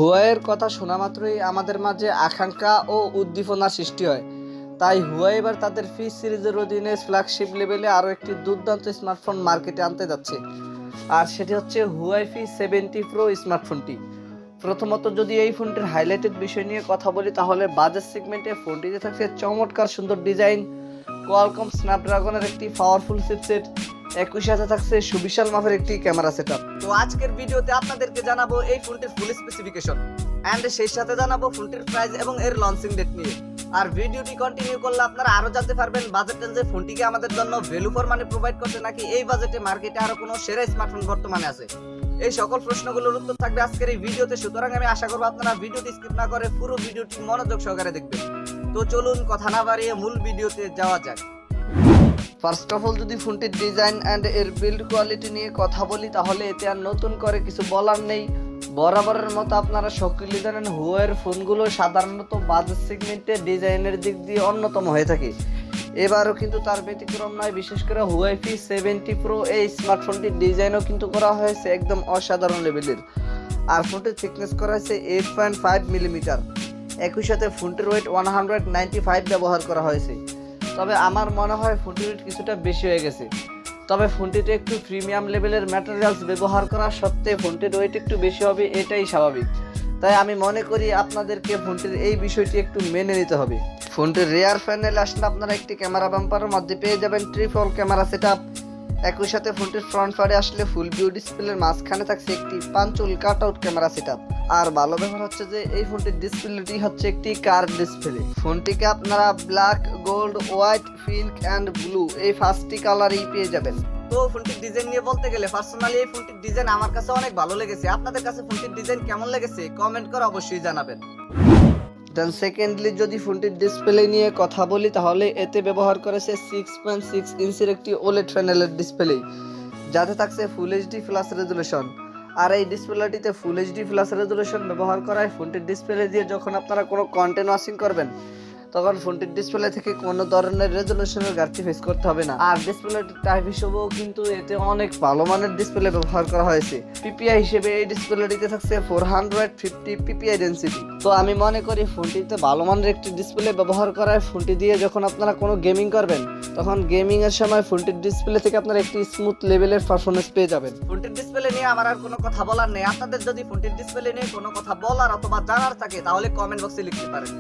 হুয়াওয়ের কথা শোনা মাত্রই আমাদের মাঝে আকাঙ্ক্ষা ও উদ্দীপনার সৃষ্টি হয়। তাই হুয়াওয়ে এবার তাদের পি সিরিজের অধীনে ফ্ল্যাগশিপ লেভেলে আরও একটি দুর্দান্ত স্মার্টফোন মার্কেটে আনতে যাচ্ছে, আর সেটি হচ্ছে হুয়াওয়ে P70 প্রো স্মার্টফোনটি। প্রথমত যদি এই ফোনটির হাইলাইটেড বিষয় নিয়ে কথা বলি, তাহলে বাজেট সেগমেন্টে ফোনটিতে থাকছে চমৎকার সুন্দর ডিজাইন, কোয়ালকম স্ন্যাপড্রাগনের একটি পাওয়ারফুল চিপসেট, একই সাথে থাকছে সুবিশাল মাপের একটি ক্যামেরা সেটআপ। তো আজকের ভিডিওতে আপনাদেরকে জানাবো এই ফোনটির ফুল স্পেসিফিকেশন এন্ড সেই সাথে জানাবো ফোনটির প্রাইস এবং এর লঞ্চিং ডেট নিয়ে। আর ভিডিওটি কন্টিনিউ করলে আপনারা আরো জানতে পারবেন বাজেট রেঞ্জে ফোনটিকে আমাদের জন্য ভ্যালু ফর মানি প্রোভাইড করছে নাকি এই বাজেটে মার্কেটে আরো কোনো সেরা স্মার্টফোন বর্তমানে আছে। এই সকল প্রশ্নগুলোর উত্তর থাকবে আজকের এই ভিডিওতে, সুতরাং আমি আশা করব আপনারা ভিডিওটি স্কিপ না করে পুরো ভিডিওটি মনোযোগ সহকারে দেখবেন। তো চলুন কথা না বাড়িয়ে মূল ভিডিওতে যাওয়া যাক। ফার্স্ট অফ অল যদি ফোনটির ডিজাইন অ্যান্ড এর বিল্ড কোয়ালিটি নিয়ে কথা বলি, তাহলে এতে আর নতুন করে কিছু বলার নেই। বরাবরের মতো আপনারা সকলেই জানেন হুয়াওয়ের ফোনগুলো সাধারণত বাজেট সেগমেন্টে ডিজাইনের দিক দিয়ে অন্যতম হয়ে থাকে। এবারও কিন্তু তার ব্যতিক্রম নয়। বিশেষ করে হুয়াওয়ে P70 প্রো এই স্মার্টফোনটির ডিজাইনও কিন্তু করা হয়েছে একদম অসাধারণ লেভেলের, আর ফোনটির থিকনেস করা হয়েছে 8.5 মিলিমিটার। একই সাথে ফোনটির ওয়েট 195 ব্যবহার করা হয়েছে। তবে আমার মনে হয় ফোনটির ওয়েট কিছুটা বেশি হয়ে গেছে। তবে ফোনটিতে একটু প্রিমিয়াম লেভেলের ম্যাটেরিয়ালস ব্যবহার করা সত্ত্বেও ফোনটির ওয়েট একটু বেশি হবে, এটাই স্বাভাবিক। তাই আমি মনে করি আপনাদেরকে ফোনটির এই বিষয়টি একটু মেনে নিতে হবে। ফোনটির রেয়ার প্যানেলে আসলে আপনারা একটি ক্যামেরা বাম্পারের মধ্যে পেয়ে যাবেন ট্রিপল ক্যামেরা সেটআপ। একই সাথে ফোনটির ফ্রন্ট ফারে আসলে ফুল ভিউ ডিসপ্লের মাঝখানে থাকছে একটি punch hole cut out camera setup. আর ভালো ব্যাপার হচ্ছে যে এই ফোনটির ডিসপ্লেটি হচ্ছে একটি কার্ভ ডিসপ্লে। ফোনটিকে আপনারা black, gold, white, pink and blue এই 5টি কালারই পেয়ে যাবেন। তো ফোনটির ডিজাইন নিয়ে বলতে গেলে পার্সোনালি এই ফোনটির ডিজাইন আমার কাছে অনেক ভালো লেগেছে। আপনাদের কাছে ফোনটির ডিজাইন কেমন লেগেছে কমেন্ট করে অবশ্যই জানাবেন। দেন সেকেন্ডলি যদি ফোনটির ডিসপ্লে নিয়ে কথা বলি, তাহলে এতে ব্যবহার করেছে 6.6 ইঞ্চির একটি ওলেড প্যানেলের ডিসপ্লে, যাতে থাকছে ফুল এইচডি প্লাস রেজুলেশন। আর এই ডিসপ্লেটিতে ফুল এইচডি প্লাস রেজুলেশন ব্যবহার করায় ফোনটির ডিসপ্লে দিয়ে যখন আপনারা কোনো কন্টেন্ট ওয়াচিং করবেন, তখন ফোনটির ডিসপ্লে থেকে কোনো ধরনের রেজুলেশনের ঘাটতি ফেস করতে হবে না। আর ডিসপ্লেটির টাইপ হিসেবেও কিন্তু এতে অনেক ভালো মানের ডিসপ্লে ব্যবহার করা হয়েছে। পিপিআই হিসেবে এই ডিসপ্লেটিতে থাকছে 450 পিপিআই ডেনসিটি। তো আমি মনে করি ফোনটিতে ভালো মানের একটি ডিসপ্লে ব্যবহার করায় ফোনটি দিয়ে যখন আপনারা কোনো গেমিং করবেন, তখন গেমিং এর সময় ফোনটির ডিসপ্লে থেকে আপনারা একটি স্মুথ লেভেলের পারফরম্যান্স পেয়ে যাবেন। ফোনটির ডিসপ্লে নিয়ে আমার আর কোনো কথা বলার নেই। আপনাদের যদি ফোনটির ডিসপ্লে নিয়ে কোনো কথা বলার অথবা জানার থাকে, তাহলে কমেন্ট বক্সে লিখতে পারেন।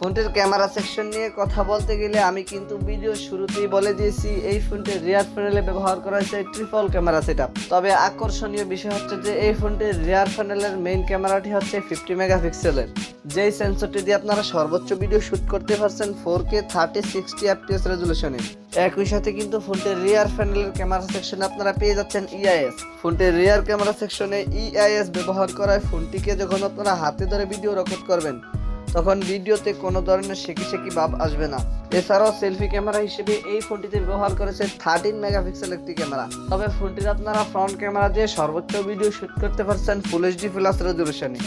ফোনটির ক্যামেরা সেকশন নিয়ে কথা বলতে গেলে আমি কিন্তু ভিডিওর শুরুতেই বলে দিয়েছি এই ফোনটির রিয়ার প্যানেলে ব্যবহার করা হয়েছে ট্রিপল ক্যামেরা সেটআপ। তবে আকর্ষণীয় বিষয় হচ্ছে যে এই ফোনটির রিয়ার প্যানেলের মেইন ক্যামেরাটি হচ্ছে 50 মেগাপিক্সেলের, যেই সেন্সরটি দিয়ে আপনারা সর্বোচ্চ ভিডিও শুট করতে পারছেন 4K 30-60 fps রেজুলেশনে। একই সাথে কিন্তু ফোনটির রিয়ার প্যানেলের ক্যামেরা সেকশনে আপনারা পেয়ে যাচ্ছেন EIS। ফোনটির রিয়ার ক্যামেরা সেকশনে EIS ব্যবহার করায় ফোনটিকে যখন আপনারা হাতে ধরে ভিডিও রেকর্ড করবেন, তখন ভিডিওতে কোনো ধরনের শেকি ভাব আসবে না। এছাড়াও সেলফি ক্যামেরা হিসেবে এই ফোনটিতে ব্যবহার করেছে 13 মেগাপিক্সেল একটি ক্যামেরা। তবে ফোনটির আপনারা ফ্রন্ট ক্যামেরা দিয়ে সর্বোচ্চ ভিডিও শুট করতে পারছেন ফুল এইচডি প্লাস রেজুলেশনে।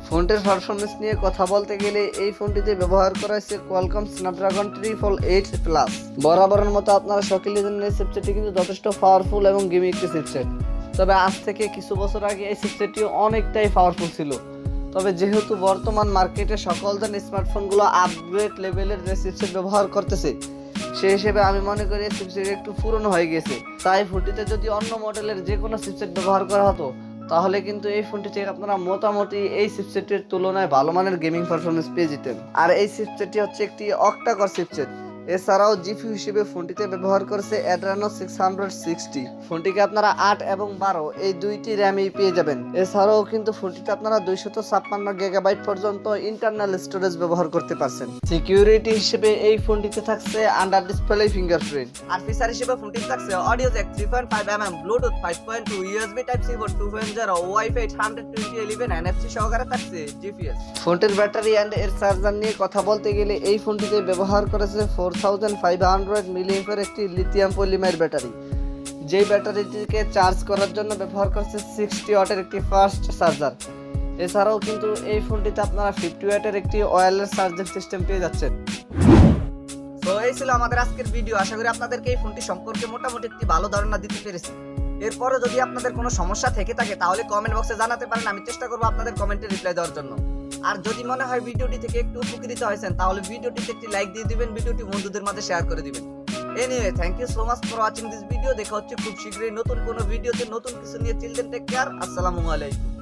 ফোনটির পারফরমেন্স নিয়ে কথা বলতে গেলে এই ফোনটিতে ব্যবহার করা হয়েছে কোয়ালকম স্ন্যাপড্রাগন 888 প্লাস। বরাবরের মতো আপনারা সকলেই জানেন এই চিপসেটটি কিন্তু যথেষ্ট পাওয়ারফুল এবং গেমিং একটি চিপসেট। তবে আজ থেকে কিছু বছর আগে এই চিপসেটটি অনেকটাই পাওয়ারফুল ছিল। তবে যেহেতু বর্তমান মার্কেটে সকল ধরনের স্মার্টফোনগুলো আপগ্রেড লেভেলের চিপসেট ব্যবহার করতেছে, সেই হিসেবে আমি মনে করি এই চিপসেট একটু পুরনো হয়ে গেছে। তাই ফোনটিতে যদি অন্য মডেলের যে কোনো চিপসেট ব্যবহার করা হতো, তাহলে কিন্তু এই ফোনটি থেকে আপনারা মোটামুটি এই চিপসেটের তুলনায় ভালো মানের গেমিং পারফরমেন্স পেয়ে যেতেন। আর এই চিপসেটটি হচ্ছে একটি অক্টা-কোর চিপসেট। এছাড়াও জিপিইউ হিসেবে ফোনটিতে ব্যবহার করেছে Adreno 660। ফোনটিকে আপনারা 8 এবং 12 এই দুইটি র্যামই পেয়ে যাবেন। এছাড়াও কিন্তু ফোনটিতে আপনারা 256 গিগাবাইট পর্যন্ত ইন্টারনাল স্টোরেজ ব্যবহার করতে পারছেন। সিকিউরিটি হিসেবে এই ফোনটিতে থাকছে আন্ডার ডিসপ্লে ফিঙ্গারপ্রিন্ট। আর ফিচার হিসেবে ফোনটিতে থাকছে audio Jack 3.5mm, Bluetooth 5.2, USB Type-C port 2.0, Wi-Fi 120.11, NFC সহকারে থাকছে GPS। ফোনটির ব্যাটারি এন্ড এর চার্জার নিয়ে কথা বলতে গেলে এই ফোনটিতে ব্যবহার করেছে 4500 মিলিঅ্যাম্পিয়ার একটি লিথিয়াম পলিমার ব্যাটারি, যেই ব্যাটারিটিকে চার্জ করার জন্য ব্যবহার করছে 60 ওয়াটের একটি ফাস্ট চার্জার। এছাড়াও কিন্তু এই ফোনটিতে আপনারা 50 ওয়াটের একটি ওয়্যারলেস চার্জিং সিস্টেম পেয়ে যাচ্ছেন। তো এই ছিল আমাদের আজকের ভিডিও। আশা করি আপনাদেরকে এই ফোনটি সম্পর্কে মোটামুটি একটি ভালো ধারণা দিতে পেরেছি। এরপরে যদি আপনাদের কোনো সমস্যা থেকে থাকে তাহলে কমেন্ট বক্সে জানাতে পারেন, আমি চেষ্টা করবো আপনাদের কমেন্টে রিপ্লাই দেওয়ার জন্য। আর যদি মনে হয় ভিডিওটি থেকে একটু উপকৃত হয়েছেন তাহলে ভিডিওটিতে একটি লাইক দিয়ে দিবেন, ভিডিওটি বন্ধুদের মাঝে শেয়ার করে দিবেন। Anyway, thank you so much for watching this video. দেখা হচ্ছে খুব শীঘ্রই নতুন কোনো ভিডিওতে নতুন কিছু নিয়ে। চিলড্রেন টেক কেয়ার, আসসালামু আলাইকুম।